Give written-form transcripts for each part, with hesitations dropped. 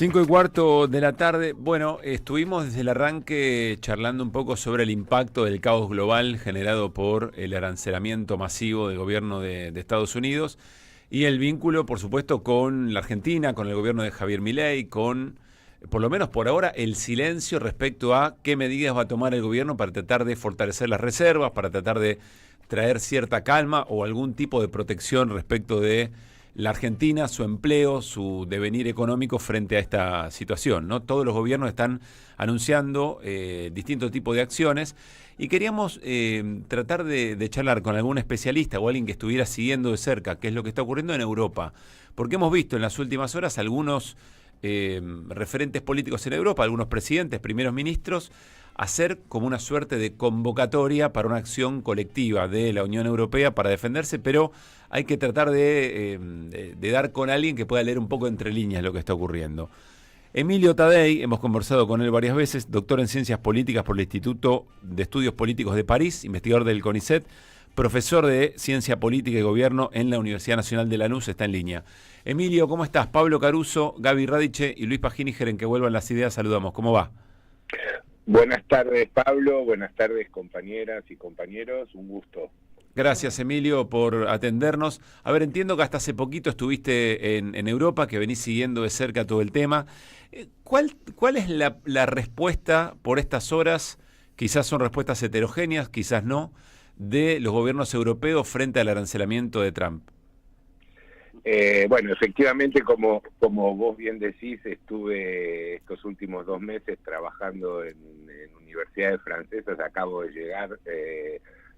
5:15 de la tarde. Bueno, estuvimos desde el arranque charlando un poco sobre el impacto del caos global generado por el arancelamiento masivo del gobierno de Estados Unidos y el vínculo, por supuesto, con la Argentina, con el gobierno de Javier Milei, con, por lo menos por ahora, el silencio respecto a qué medidas va a tomar el gobierno para tratar de fortalecer las reservas, para tratar de traer cierta calma o algún tipo de protección respecto de la Argentina, su empleo, su devenir económico frente a esta situación, ¿no? Todos los gobiernos están anunciando distintos tipos de acciones y queríamos tratar de charlar con algún especialista o alguien que estuviera siguiendo de cerca qué es lo que está ocurriendo en Europa, porque hemos visto en las últimas horas algunos referentes políticos en Europa, algunos presidentes, primeros ministros, hacer como una suerte de convocatoria para una acción colectiva de la Unión Europea para defenderse, pero hay que tratar de dar con alguien que pueda leer un poco entre líneas lo que está ocurriendo. Emilio Tadei, hemos conversado con él varias veces, doctor en Ciencias Políticas por el Instituto de Estudios Políticos de París, investigador del CONICET, profesor de Ciencia Política y Gobierno en la Universidad Nacional de Lanús, está en línea. Emilio, ¿cómo estás? Pablo Caruso, Gaby Radiche y Luis Paginiger, en Que Vuelvan las Ideas, saludamos. ¿Cómo va? Buenas tardes, Pablo. Buenas tardes, compañeras y compañeros. Un gusto. Gracias, Emilio, por atendernos. A ver, entiendo que hasta hace poquito estuviste en Europa, que venís siguiendo de cerca todo el tema. ¿Cuál es la respuesta por estas horas? Quizás son respuestas heterogéneas, quizás no, de los gobiernos europeos frente al arancelamiento de Trump. Bueno, efectivamente, como vos bien decís, estuve estos últimos 2 meses trabajando en universidades francesas. Acabo de llegar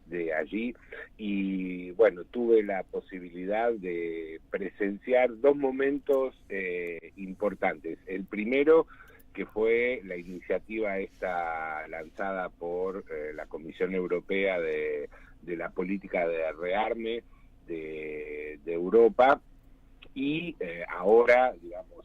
de allí y, bueno, tuve la posibilidad de presenciar 2 momentos importantes. El primero, que fue la iniciativa esta lanzada por la Comisión Europea de la política de rearme de Europa, y ahora, digamos,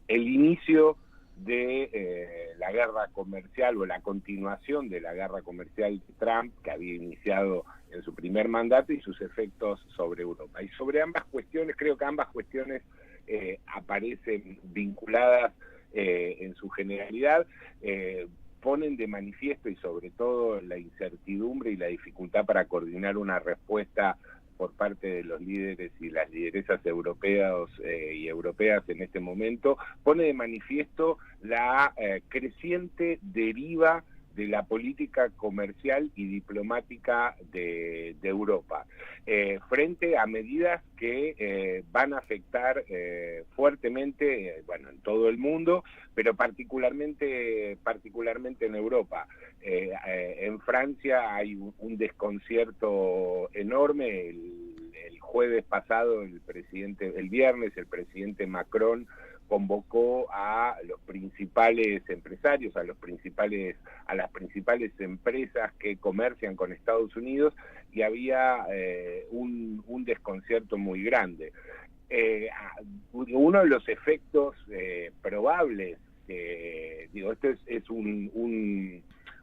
el inicio de la guerra comercial o la continuación de la guerra comercial de Trump, que había iniciado en su primer mandato, y sus efectos sobre Europa. Y sobre ambas cuestiones, creo que ambas cuestiones aparecen vinculadas en su generalidad, ponen de manifiesto, y sobre todo, la incertidumbre y la dificultad para coordinar una respuesta por parte de los líderes y las lideresas europeos y europeas en este momento, pone de manifiesto la creciente deriva de la política comercial y diplomática de Europa, frente a medidas que van a afectar fuertemente, bueno, en todo el mundo, pero particularmente en Europa. En Francia hay un desconcierto enorme. El jueves pasado, el viernes, el presidente Macron convocó a los principales empresarios, a las principales empresas que comercian con Estados Unidos, y había un desconcierto muy grande. Uno de los efectos probables, esto es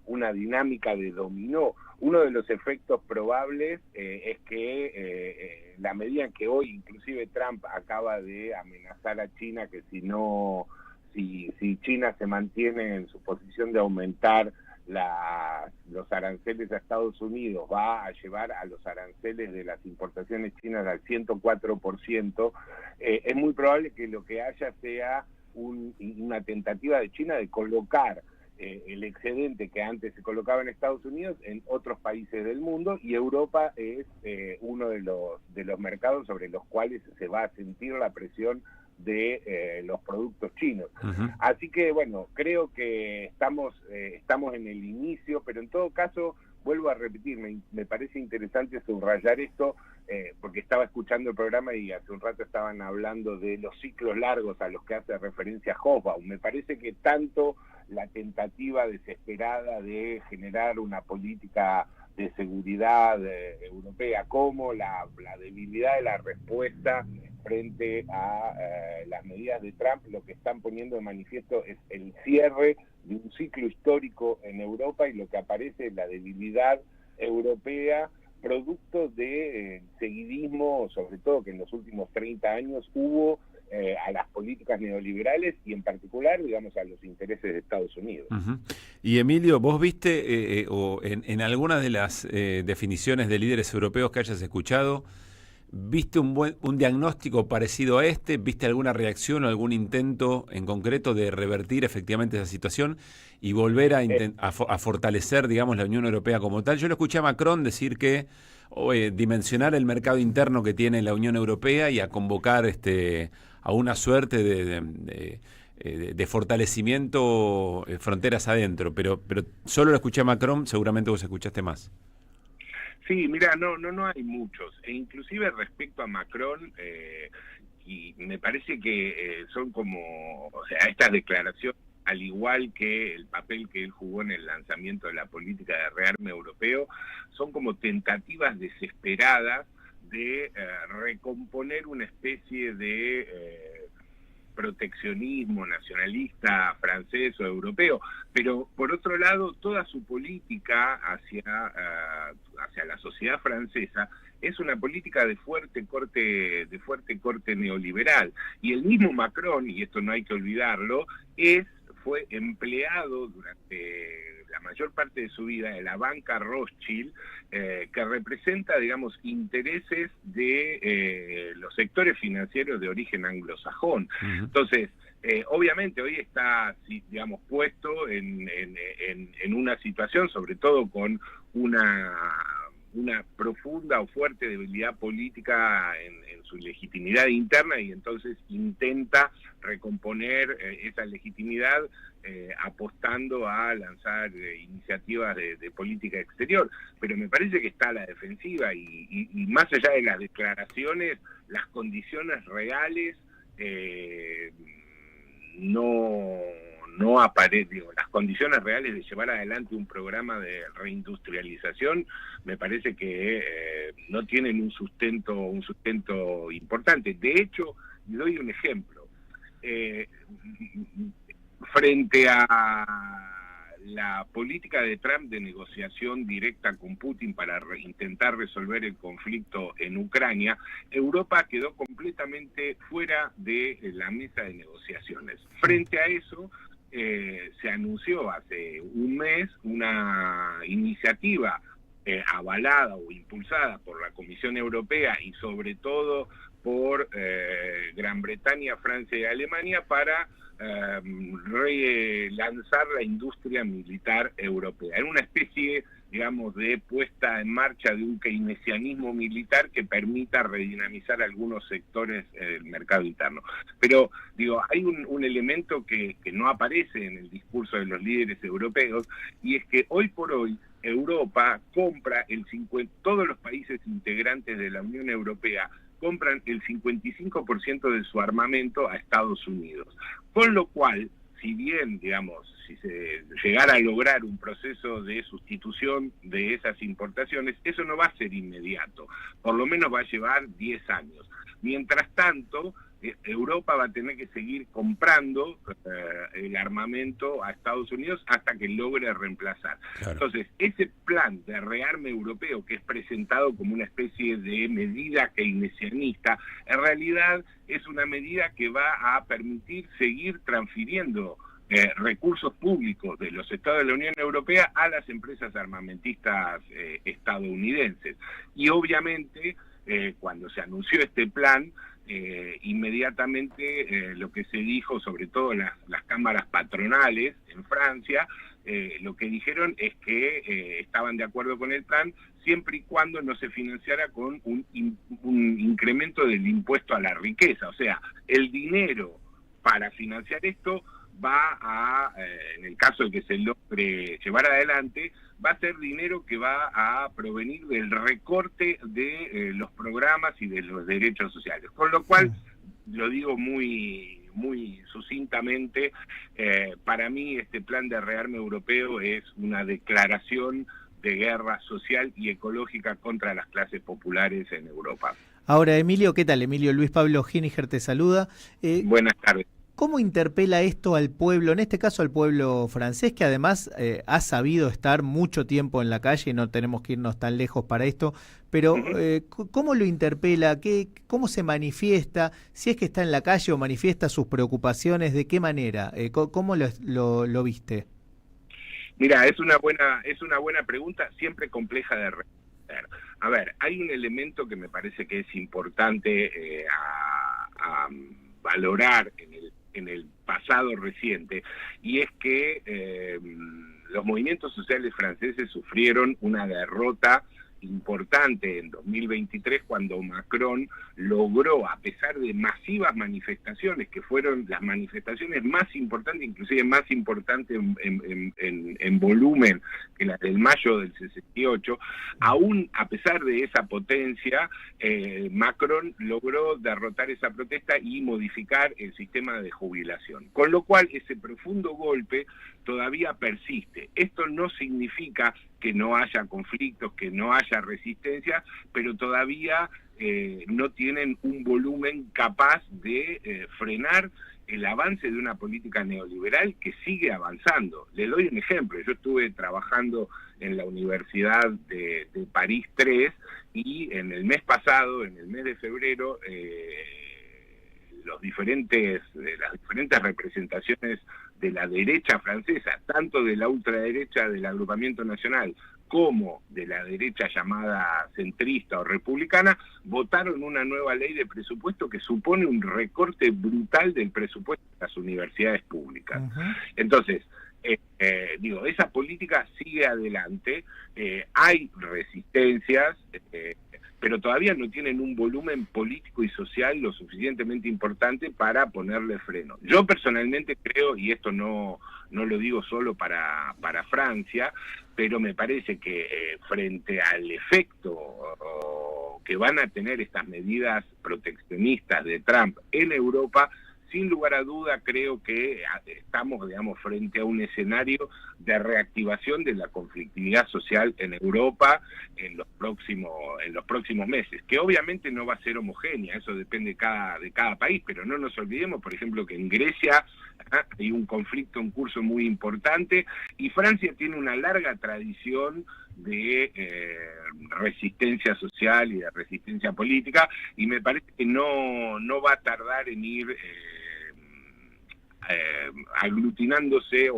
una dinámica de dominó. Uno de los efectos probables es que la medida en que hoy inclusive Trump acaba de amenazar a China, que si China se mantiene en su posición de aumentar los aranceles a Estados Unidos, va a llevar a los aranceles de las importaciones chinas al 104%, es muy probable que lo que haya sea una tentativa de China de colocar el excedente que antes se colocaba en Estados Unidos en otros países del mundo, y Europa es uno de los mercados sobre los cuales se va a sentir la presión de los productos chinos. Uh-huh. Así que, bueno, creo que estamos en el inicio, pero en todo caso, vuelvo a repetir, me parece interesante subrayar esto, porque estaba escuchando el programa y hace un rato estaban hablando de los ciclos largos a los que hace referencia Hobsbawm. Me parece que tanto la tentativa desesperada de generar una política de seguridad europea como la debilidad de la respuesta frente a las medidas de Trump, lo que están poniendo de manifiesto es el cierre de un ciclo histórico en Europa, y lo que aparece es la debilidad europea, producto de seguidismo, sobre todo que en los últimos 30 años hubo a las políticas neoliberales y en particular, digamos, a los intereses de Estados Unidos. Uh-huh. Y Emilio, ¿vos viste o en algunas de las definiciones de líderes europeos que hayas escuchado, viste un diagnóstico parecido a este? ¿Viste alguna reacción o algún intento en concreto de revertir efectivamente esa situación y volver a fortalecer, digamos, la Unión Europea como tal? Yo lo escuché a Macron decir que dimensionar el mercado interno que tiene la Unión Europea y a convocar a una suerte de fortalecimiento fronteras adentro, pero solo lo escuché a Macron, seguramente vos escuchaste más. Sí, mira, no hay muchos, e inclusive respecto a Macron, y me parece que son como, o sea, estas declaraciones, al igual que el papel que él jugó en el lanzamiento de la política de rearme europeo, son como tentativas desesperadas de recomponer una especie de proteccionismo nacionalista francés o europeo, pero por otro lado toda su política hacia la sociedad francesa es una política de fuerte corte neoliberal, y el mismo Macron, y esto no hay que olvidarlo, fue empleado durante la mayor parte de su vida de la banca Rothschild, que representa, digamos, intereses de los sectores financieros de origen anglosajón. Uh-huh. Entonces, obviamente hoy está, digamos, puesto en una situación, sobre todo con una profunda o fuerte debilidad política en su legitimidad interna, y entonces intenta recomponer esa legitimidad apostando a lanzar iniciativas de política exterior. Pero me parece que está a la defensiva y más allá de las declaraciones, las condiciones reales no aparecen, las condiciones reales de llevar adelante un programa de reindustrialización me parece que no tienen un sustento importante. De hecho, le doy un ejemplo. Frente a la política de Trump de negociación directa con Putin para intentar resolver el conflicto en Ucrania, Europa quedó completamente fuera de la mesa de negociaciones. Frente a eso, se anunció hace un mes una iniciativa avalada o impulsada por la Comisión Europea y sobre todo por Gran Bretaña, Francia y Alemania para relanzar la industria militar europea. Era una especie, digamos, de puesta en marcha de un keynesianismo militar que permita redinamizar algunos sectores del mercado interno. Pero, digo, hay un elemento que no aparece en el discurso de los líderes europeos, y es que hoy por hoy Europa compra todos los países integrantes de la Unión Europea compran el 55% de su armamento a Estados Unidos. Con lo cual, si bien, digamos, si se llegara a lograr un proceso de sustitución de esas importaciones, eso no va a ser inmediato, por lo menos va a llevar 10 años. Mientras tanto, Europa va a tener que seguir comprando el armamento a Estados Unidos hasta que logre reemplazar. Claro. Entonces, ese plan de rearme europeo, que es presentado como una especie de medida keynesianista, en realidad es una medida que va a permitir seguir transfiriendo recursos públicos de los estados de la Unión Europea a las empresas armamentistas estadounidenses. Y obviamente, cuando se anunció este plan, inmediatamente lo que se dijo, sobre todo las cámaras patronales en Francia, lo que dijeron es que estaban de acuerdo con el plan siempre y cuando no se financiara con un incremento del impuesto a la riqueza. O sea, el dinero para financiar esto va en el caso de que se logre llevar adelante, va a ser dinero que va a provenir del recorte de los programas y de los derechos sociales. Con lo cual, lo digo muy sucintamente, para mí este plan de rearme europeo es una declaración de guerra social y ecológica contra las clases populares en Europa. Ahora, Emilio, ¿qué tal? Emilio, Luis Pablo Giniger te saluda. Buenas tardes. ¿Cómo interpela esto al pueblo, en este caso al pueblo francés, que además ha sabido estar mucho tiempo en la calle, no tenemos que irnos tan lejos para esto, pero ¿cómo lo interpela? ¿Cómo se manifiesta? Si es que está en la calle o manifiesta sus preocupaciones, ¿de qué manera? ¿Cómo lo viste? Mira, es una buena pregunta, siempre compleja de responder. A ver, hay un elemento que me parece que es importante a valorar en el pasado reciente, y es que los movimientos sociales franceses sufrieron una derrota importante en 2023 cuando Macron logró, a pesar de masivas manifestaciones, que fueron las manifestaciones más importantes, inclusive más importantes en volumen que las del mayo del 68, aún a pesar de esa potencia, Macron logró derrotar esa protesta y modificar el sistema de jubilación, con lo cual ese profundo golpe todavía persiste. Esto no significa que no haya conflictos, que no haya resistencia, pero todavía no tienen un volumen capaz de frenar el avance de una política neoliberal que sigue avanzando. Les doy un ejemplo. Yo estuve trabajando en la Universidad de París 3 y en el mes pasado, en el mes de febrero, las diferentes representaciones de la derecha francesa, tanto de la ultraderecha del Agrupamiento Nacional como de la derecha llamada centrista o republicana, votaron una nueva ley de presupuesto que supone un recorte brutal del presupuesto de las universidades públicas. Entonces, esa política sigue adelante, hay resistencias, pero todavía no tienen un volumen político y social lo suficientemente importante para ponerle freno. Yo personalmente creo, y esto no lo digo solo para Francia, pero me parece que frente al efecto que van a tener estas medidas proteccionistas de Trump en Europa, sin lugar a duda creo que estamos, frente a un escenario de reactivación de la conflictividad social en Europa en los próximos meses, que obviamente no va a ser homogénea, eso depende de cada país, pero no nos olvidemos, por ejemplo, que en Grecia hay un conflicto en curso muy importante y Francia tiene una larga tradición de resistencia social y de resistencia política, y me parece que no va a tardar en ir aglutinándose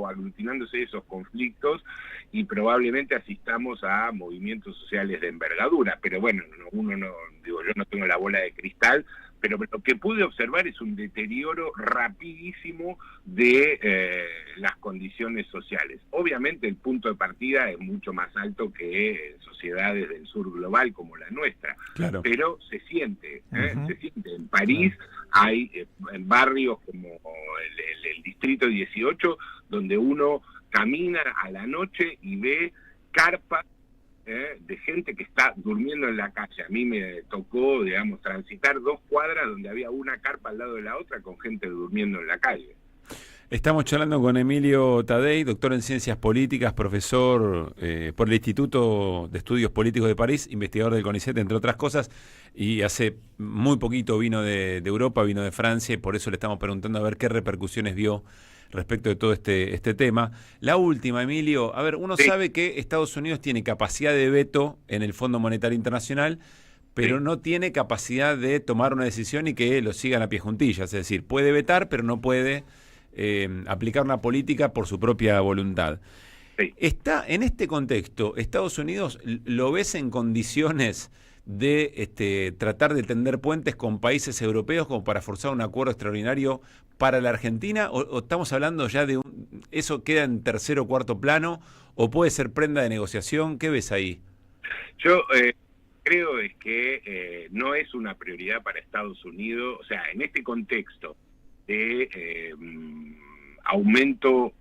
esos conflictos, y probablemente asistamos a movimientos sociales de envergadura. Pero bueno, yo no tengo la bola de cristal, pero lo que pude observar es un deterioro rapidísimo de las condiciones sociales. Obviamente el punto de partida es mucho más alto que en sociedades del sur global como la nuestra, claro, pero se siente, se siente. En París hay barrios como el Distrito 18, donde uno camina a la noche y ve carpas de gente que está durmiendo en la calle. A mí me tocó, transitar 2 cuadras donde había una carpa al lado de la otra con gente durmiendo en la calle. Estamos charlando con Emilio Tadei, doctor en Ciencias Políticas, profesor por el Instituto de Estudios Políticos de París, investigador del CONICET, entre otras cosas, y hace muy poquito vino de Europa, vino de Francia, y por eso le estamos preguntando a ver qué repercusiones vio respecto de todo este tema. La última, Emilio, a ver, uno sabe que Estados Unidos tiene capacidad de veto en el Fondo Monetario Internacional, pero no tiene capacidad de tomar una decisión y que lo sigan a pie juntillas, es decir, puede vetar, pero no puede aplicar una política por su propia voluntad. Está en este contexto, Estados Unidos, ¿lo ves en condiciones de tratar de tender puentes con países europeos como para forzar un acuerdo extraordinario para la Argentina? ¿O estamos hablando ya de eso queda en tercer o cuarto plano? ¿O puede ser prenda de negociación? ¿Qué ves ahí? Yo creo que no es una prioridad para Estados Unidos, o sea, en este contexto de aumento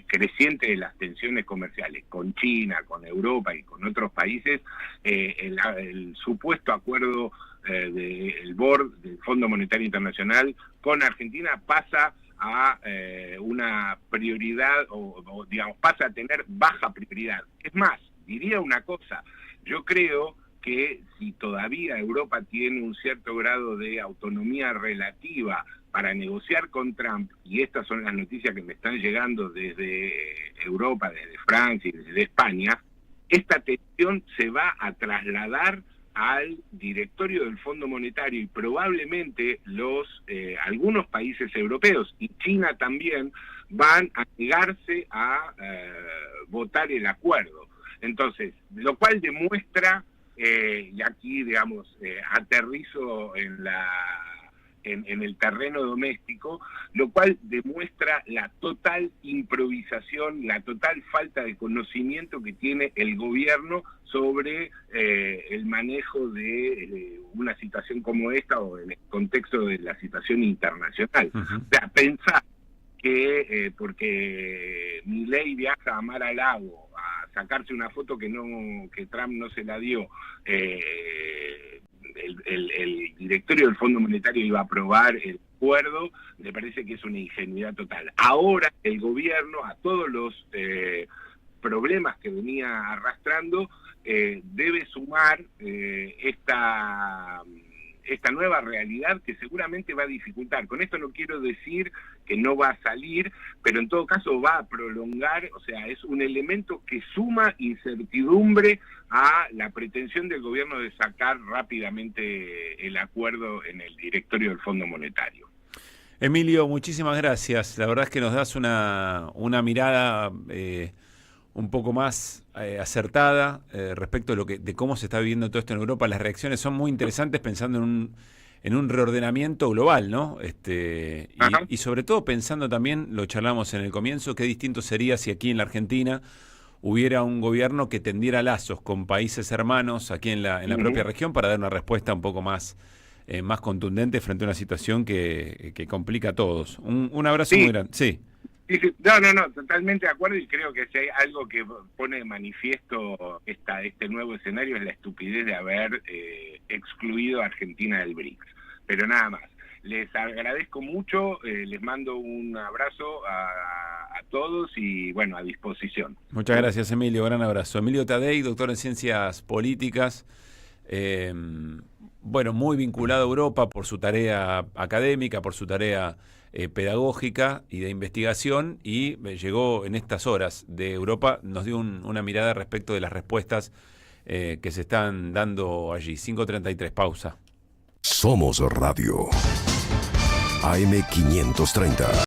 creciente de las tensiones comerciales con China, con Europa y con otros países, el supuesto acuerdo del board del Fondo Monetario Internacional con Argentina pasa a una prioridad o pasa a tener baja prioridad. Es más, diría una cosa, yo creo que si todavía Europa tiene un cierto grado de autonomía relativa para negociar con Trump, y estas son las noticias que me están llegando desde Europa, desde Francia y desde España, esta tensión se va a trasladar al directorio del Fondo Monetario, y probablemente algunos países europeos y China también van a negarse a votar el acuerdo. Entonces, lo cual demuestra, y aquí digamos aterrizo en el terreno doméstico, lo cual demuestra la total improvisación, la total falta de conocimiento que tiene el gobierno sobre el manejo de una situación como esta, o en el contexto de la situación internacional. O sea, pensar que porque Milei viaja a Mar-a-Lago a sacarse una foto que Trump no se la dio, el directorio del Fondo Monetario iba a aprobar el acuerdo, me parece que es una ingenuidad total. Ahora el gobierno, a todos los problemas que venía arrastrando, debe sumar esta nueva realidad que seguramente va a dificultar. Con esto no quiero decir que no va a salir, pero en todo caso va a prolongar, o sea, es un elemento que suma incertidumbre a la pretensión del gobierno de sacar rápidamente el acuerdo en el directorio del Fondo Monetario. Emilio, muchísimas gracias. La verdad es que nos das una mirada un poco más acertada respecto de cómo se está viviendo todo esto en Europa. Las reacciones son muy interesantes pensando en un reordenamiento global, ¿no? Y sobre todo pensando también, lo charlamos en el comienzo, qué distinto sería si aquí en la Argentina hubiera un gobierno que tendiera lazos con países hermanos aquí en la propia región para dar una respuesta un poco más contundente frente a una situación que complica a todos. Un abrazo muy grande. Sí. No, totalmente de acuerdo, y creo que si hay algo que pone de manifiesto este nuevo escenario es la estupidez de haber excluido a Argentina del BRICS. Pero nada más. Les agradezco mucho, les mando un abrazo a todos y bueno, a disposición. Muchas gracias, Emilio, gran abrazo. Emilio Tadei, doctor en Ciencias Políticas, bueno, muy vinculado a Europa por su tarea académica, por su tarea pedagógica y de investigación, y llegó en estas horas de Europa, nos dio una mirada respecto de las respuestas que se están dando allí. 5:33, pausa. Somos Radio AM 530.